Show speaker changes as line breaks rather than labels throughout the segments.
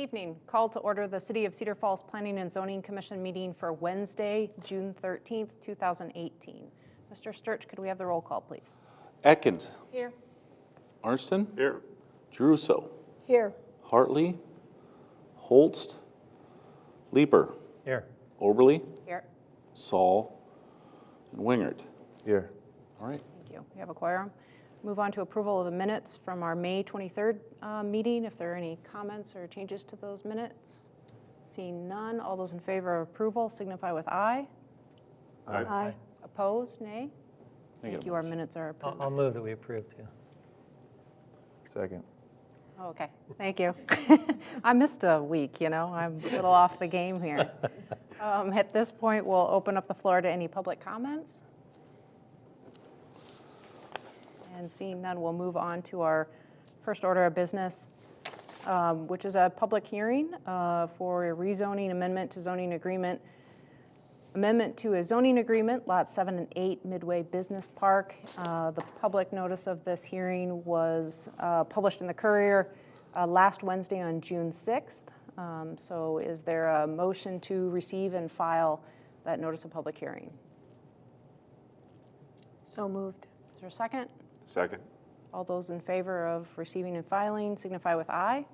evening. Call to order the City of Cedar Falls Planning and Zoning Commission meeting for Wednesday, June 13th, 2018. Mr. Sturch, could we have the roll call, please?
Atkins.
Here.
Arnston.
Here.
Jeruso.
Here.
Hartley. Holst. Leeper.
Here.
Oberly.
Here.
Saul. And Wingert.
Here.
All right.
Thank you. We have a quorum. Move on to approval of the minutes from our May 23rd meeting. If there are any comments or changes to those minutes. Seeing none, all those in favor of approval signify with aye.
Aye.
Aye. Opposed, nay. Thank you. Our minutes are approved.
I'll move that we approve too.
Second.
Okay, thank you. I missed a week, you know, I'm a little off the game here. At this point, we'll open up the floor to any public comments. And seeing none, we'll move on to our first order of business, which is a public hearing for a rezoning amendment to zoning agreement. Amendment to a zoning agreement, lots 7 and 8, Midway Business Park. The public notice of this hearing was published in the Courier last Wednesday on June 6th. So is there a motion to receive and file that notice of public hearing?
So moved.
Is there a second?
Second.
All those in favor of receiving and filing signify with aye.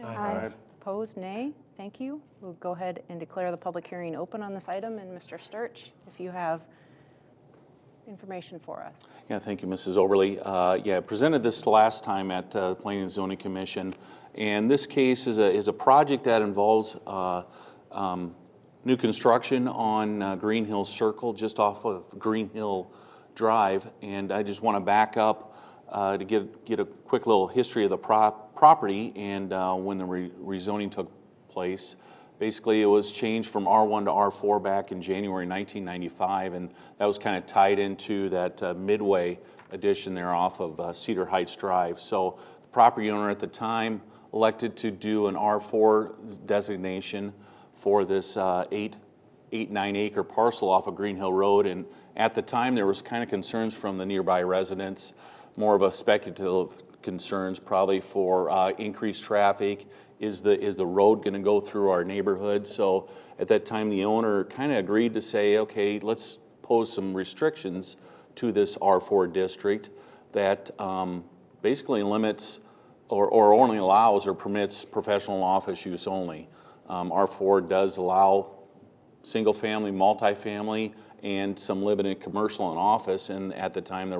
Aye.
Opposed, nay. Thank you. We'll go ahead and declare the public hearing open on this item. And Mr. Sturch, if you have information for us.
Yeah, thank you, Mrs. Oberly. Yeah, presented this last time at Planning and Zoning Commission, and this case is a project that involves new construction on Green Hill Circle, just off of Green Hill Drive. And I just want to back up to get a quick little history of the property and when the rezoning took place. Basically, it was changed from R1 to R4 back in January 1995, and that was kind of tied into that Midway addition there off of Cedar Heights Drive. So the property owner at the time elected to do an R4 designation for this 9 acre parcel off of Green Hill Road. And at the time, there was kind of concerns from the nearby residents, more of a speculative concerns, probably for increased traffic. Is the road going to go through our neighborhood? So at that time, the owner kind of agreed to say, okay, let's pose some restrictions to this R4 district that basically limits or only allows or permits professional office use only. R4 does allow single family, multifamily, and some limited commercial and office. And at the time,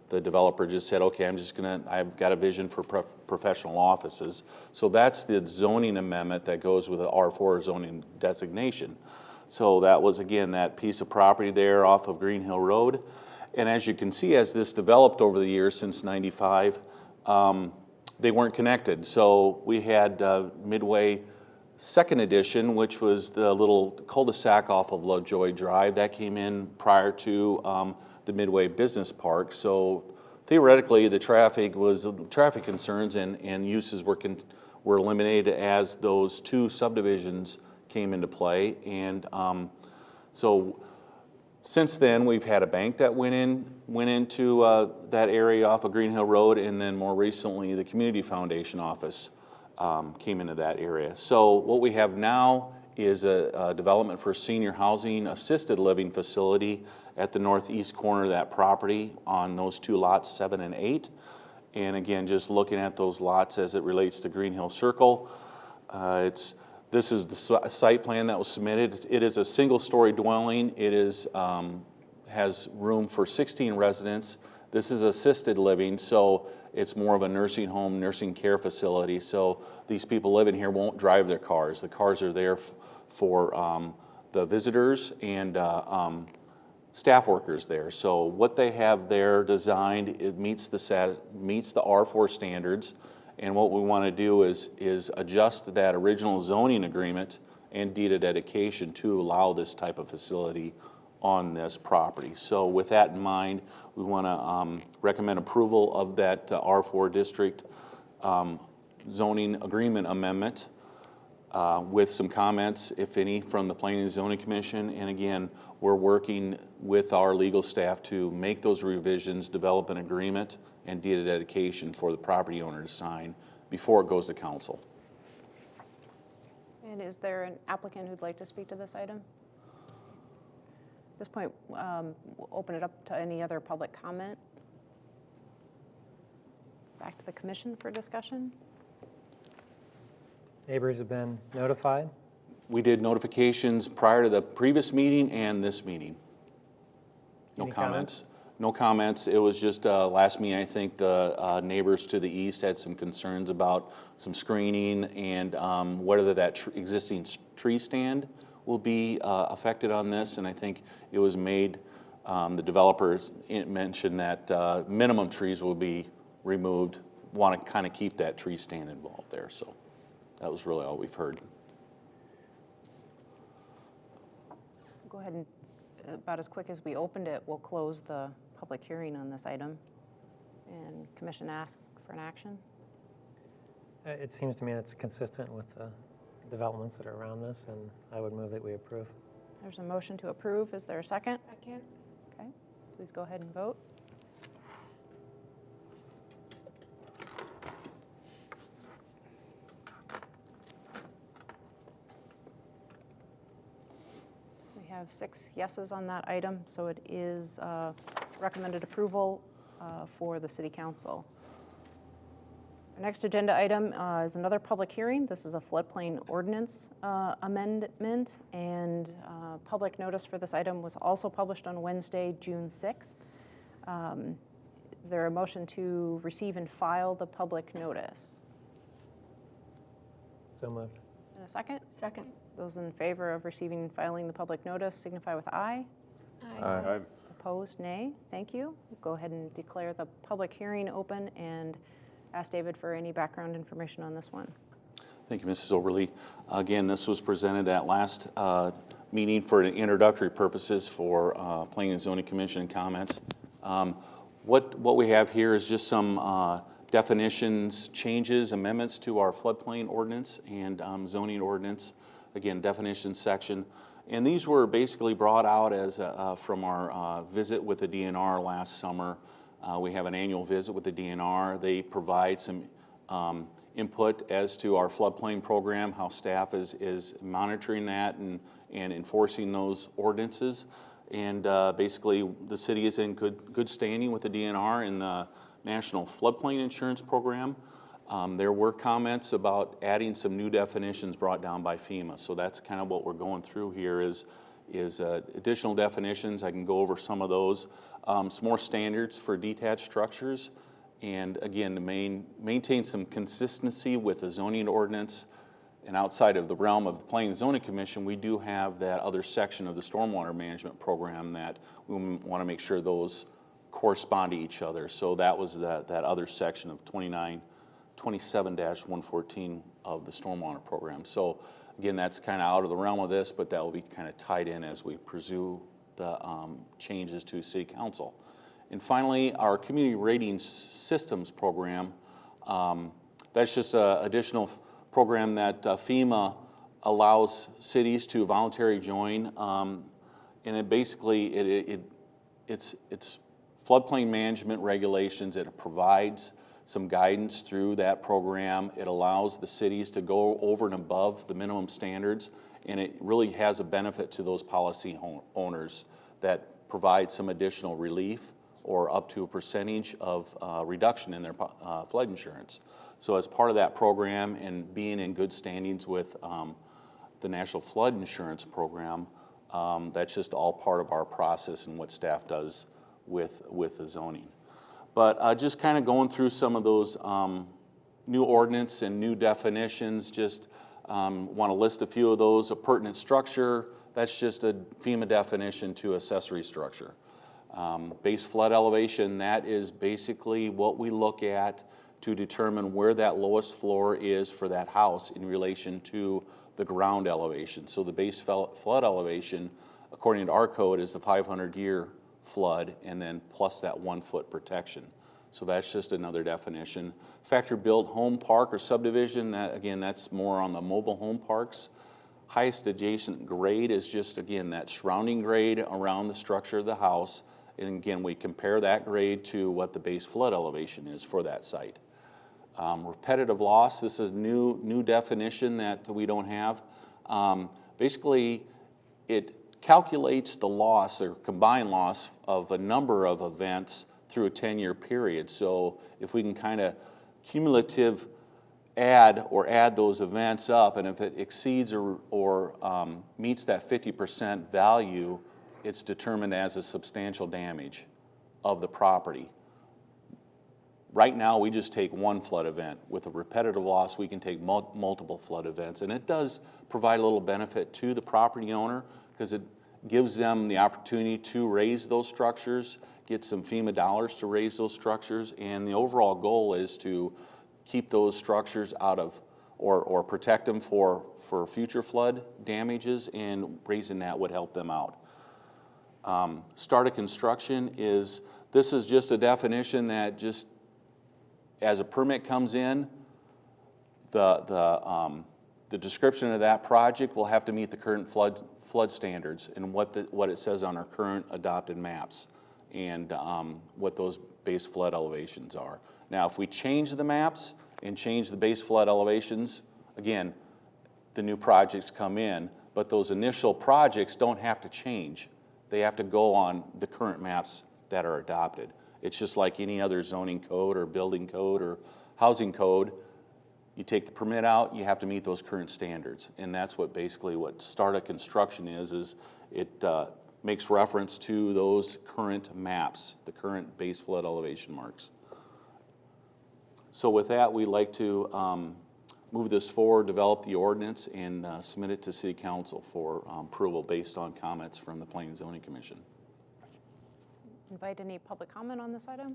the developer just said, okay, I've got a vision for professional offices. So that's the zoning amendment that goes with the R4 zoning designation. So that was, again, that piece of property there off of Green Hill Road. And as you can see, as this developed over the years since '95, they weren't connected. So we had Midway second edition, which was the little cul-de-sac off of Lovejoy Drive. That came in prior to the Midway Business Park. So theoretically, the traffic concerns and uses were eliminated as those two subdivisions came into play. And so since then, we've had a bank that went into that area off of Green Hill Road, and then more recently, the Community Foundation office came into that area. So what we have now is a development for a senior housing assisted living facility at the northeast corner of that property on those two lots, 7 and 8. And again, just looking at those lots as it relates to Green Hill Circle, this is the site plan that was submitted. It is a single-story dwelling. It has room for 16 residents. This is assisted living, so it's more of a nursing home, nursing care facility. So these people living here won't drive their cars. The cars are there for the visitors and staff workers there. So what they have there designed, it meets the R4 standards. And what we want to do is adjust that original zoning agreement and deed of dedication to allow this type of facility on this property. So with that in mind, we want to recommend approval of that R4 district zoning agreement amendment with some comments, if any, from the Planning and Zoning Commission. And again, we're working with our legal staff to make those revisions, develop an agreement and deed of dedication for the property owner to sign before it goes to council.
And is there an applicant who'd like to speak to this item? At this point, we'll open it up to any other public comment. Back to the commission for discussion.
Neighbors have been notified.
We did notifications prior to the previous meeting and this meeting. No
Any
comments. No comments. It was just last meeting, I think the neighbors to the east had some concerns about some screening and whether that existing tree stand will be affected on this. And I think it was made, the developers mentioned that minimum trees will be removed, want to kind of keep that tree stand involved there. So that was really all we've heard.
Go ahead and, about as quick as we opened it, we'll close the public hearing on this item and commission ask for an action.
It seems to me that's consistent with the developments that are around this, and I would move that we approve.
There's a motion to approve. Is there a second?
Second.
Okay, please go ahead and vote. We have 6 yeses on that item, so it is recommended approval for the City Council. Our next agenda item is another public hearing. This is a floodplain ordinance amendment, and public notice for this item was also published on Wednesday, June 6th. Is there a motion to receive and file the public notice?
So moved.
And a second?
Second.
Those in favor of receiving and filing the public notice signify with aye.
Aye.
Opposed, nay. Thank you. Go ahead and declare the public hearing open and ask David for any background information on this one.
Thank you, Mrs. Overly. Again, this was presented at last meeting for introductory purposes for Planning and Zoning Commission comments. What we have here is just some definitions, changes, amendments to our floodplain ordinance and zoning ordinance. Again, definition section. And these were basically brought out as from our visit with the DNR last summer. We have an annual visit with the DNR. They provide some input as to our floodplain program, how staff is monitoring that and enforcing those ordinances. And basically, the city is in good standing with the DNR in the National Floodplain Insurance Program. There were comments about adding some new definitions brought down by FEMA. So that's kind of what we're going through here is additional definitions. I can go over some of those. Some more standards for detached structures. And again, to maintain some consistency with the zoning ordinance. And outside of the realm of the Planning and Zoning Commission, we do have that other section of the stormwater management program that we want to make sure those correspond to each other. So that was that other section of 27-114 of the stormwater program. So again, that's kind of out of the realm of this, but that will be kind of tied in as we pursue the changes to City Council. And finally, our community ratings systems program. That's just an additional program that FEMA allows cities to voluntarily join. And it basically, it's floodplain management regulations. It provides some guidance through that program. It allows the cities to go over and above the minimum standards, and it really has a benefit to those policy owners that provide some additional relief or up to a percentage of reduction in their flood insurance. So as part of that program and being in good standings with the National Flood Insurance Program, that's just all part of our process and what staff does with the zoning. But just kind of going through some of those new ordinance and new definitions, just want to list a few of those. A pertinent structure, that's just a FEMA definition to accessory structure. Base flood elevation, that is basically what we look at to determine where that lowest floor is for that house in relation to the ground elevation. So the base flood elevation, according to our code, is the 500-year flood, and then plus that 1 foot protection. So that's just another definition. Factory built home park or subdivision, that again, that's more on the mobile home parks. Highest adjacent grade is just, again, that surrounding grade around the structure of the house. And again, we compare that grade to what the base flood elevation is for that site. Repetitive loss, this is new definition that we don't have. Basically, it calculates the loss or combined loss of a number of events through a 10-year period. So if we can kind of cumulative add those events up, and if it exceeds or meets that 50% value, it's determined as a substantial damage of the property. Right now, we just take one flood event. With a repetitive loss, we can take multiple flood events, and it does provide a little benefit to the property owner because it gives them the opportunity to raise those structures, get some FEMA dollars to raise those structures, and the overall goal is to keep those structures out of, or protect them for future flood damages, and raising that would help them out. Start of construction this is just a definition that just, as a permit comes in, the description of that project will have to meet the current flood standards and what it says on our current adopted maps, and what those base flood elevations are. Now, if we change the maps and change the base flood elevations, again, the new projects come in, but those initial projects don't have to change. They have to go on the current maps that are adopted. It's just like any other zoning code or building code or housing code. You take the permit out, you have to meet those current standards. And that's what basically what start of construction is it makes reference to those current maps, the current base flood elevation marks. So with that, we'd like to move this forward, develop the ordinance, and submit it to City Council for approval based on comments from the Planning and Zoning Commission.
Invite any public comment on this item?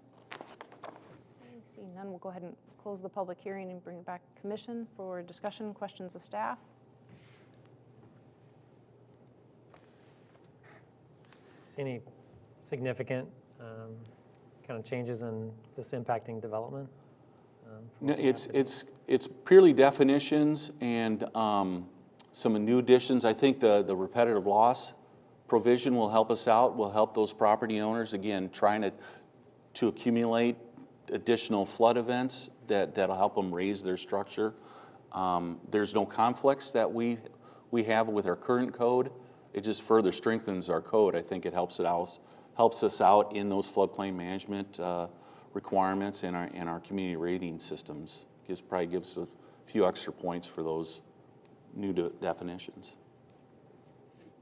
Seeing none, we'll go ahead and close the public hearing and bring it back to Commission for discussion, questions of staff.
See any significant kind of changes in this impacting development?
No, it's purely definitions and some new additions. I think the repetitive loss provision will help us out, will help those property owners, again, trying to accumulate additional flood events that'll help them raise their structure. There's no conflicts that we have with our current code. It just further strengthens our code. I think it helps us out in those floodplain management requirements and our community rating systems. Probably gives a few extra points for those new definitions.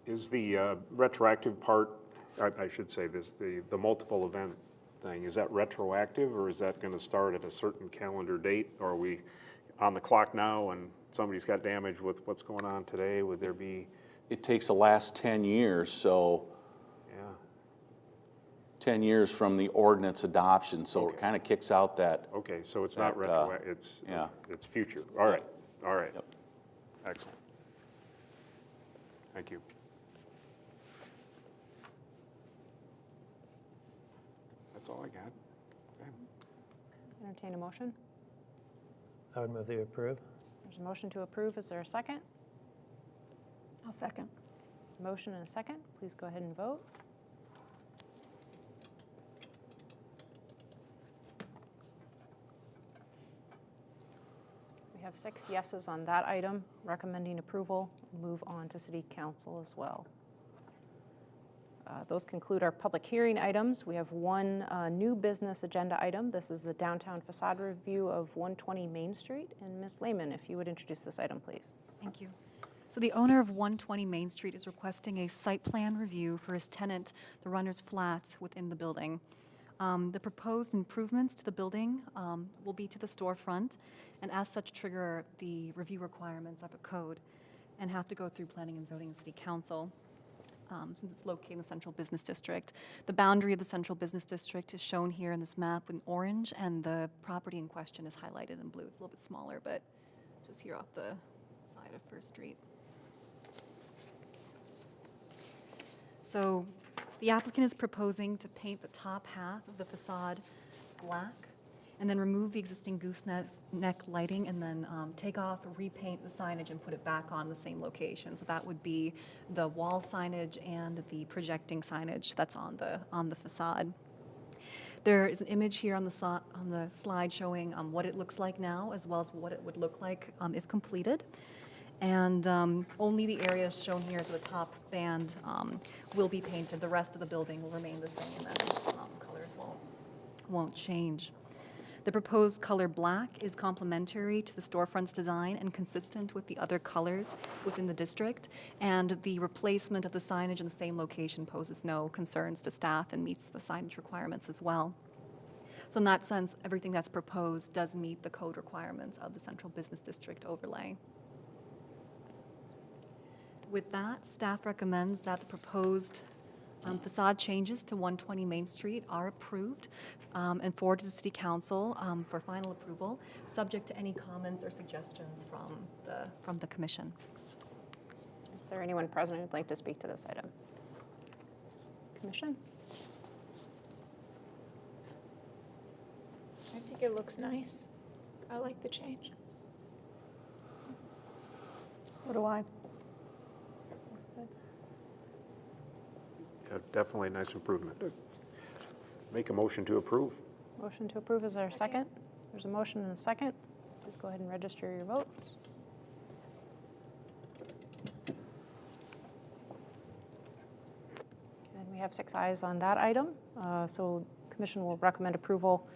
Is the retroactive part, I should say this, the multiple event thing, is that retroactive, or is that going to start at a certain calendar date? Or are we on the clock now and somebody's got damage with what's going on today? Would there be?
It takes the last 10 years, so 10 years from the ordinance adoption, so it kind of kicks out that.
Okay, so it's not retroactive, it's future. All right, all right.
Yep.
Excellent. Thank you. That's all I got. Okay.
Entertain a motion.
I would move that you approve.
There's a motion to approve. Is there a second?
I'll second.
Motion and a second. Please go ahead and vote. We have 6 yeses on that item, recommending approval. Move on to City Council as well. Those conclude our public hearing items. We have one new business agenda item. This is the downtown facade review of 120 Main Street. And Ms. Lehman, if you would introduce this item, please.
Thank you. So the owner of 120 Main Street is requesting a site plan review for his tenant, the Runner's Flat, within the building. The proposed improvements to the building will be to the storefront, and as such trigger the review requirements of a code and have to go through Planning and Zoning and City Council. Since it's located in the Central Business District. The boundary of the Central Business District is shown here in this map in orange, and the property in question is highlighted in blue. It's a little bit smaller, but just here off the side of First Street. So the applicant is proposing to paint the top half of the facade black and then remove the existing gooseneck lighting and then take off, repaint the signage and put it back on the same location. So that would be the wall signage and the projecting signage that's on the facade. There is an image here on the slide showing what it looks like now, as well as what it would look like if completed. And only the areas shown here, so the top band, will be painted. The rest of the building will remain the same, and colors won't change. The proposed color black is complementary to the storefront's design and consistent with the other colors within the district. And the replacement of the signage in the same location poses no concerns to staff and meets the signage requirements as well. So in that sense, everything that's proposed does meet the code requirements of the Central Business District overlay. With that, staff recommends that the proposed facade changes to 120 Main Street are approved and forwarded to City Council for final approval, subject to any comments or suggestions from the Commission.
Is there anyone present who'd like to speak to this item? Commission?
I think it looks nice. I like the change. So do I. Looks good.
Yeah, definitely a nice improvement. Make a motion to approve.
Motion to approve, is there a second? There's a motion and a second. Please go ahead and register your votes. And we have 6 ayes on that item, so Commission will recommend approval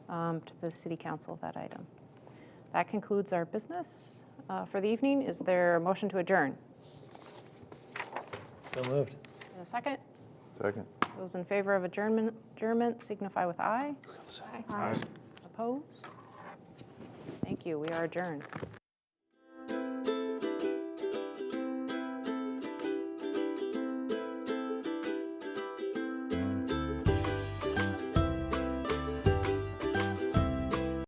to the City Council of that item. That concludes our business for the evening. Is there a motion to adjourn?
So moved.
And a second?
Second.
Those in favor of adjournment signify with aye.
Aye.
Opposed? Thank you, we are adjourned.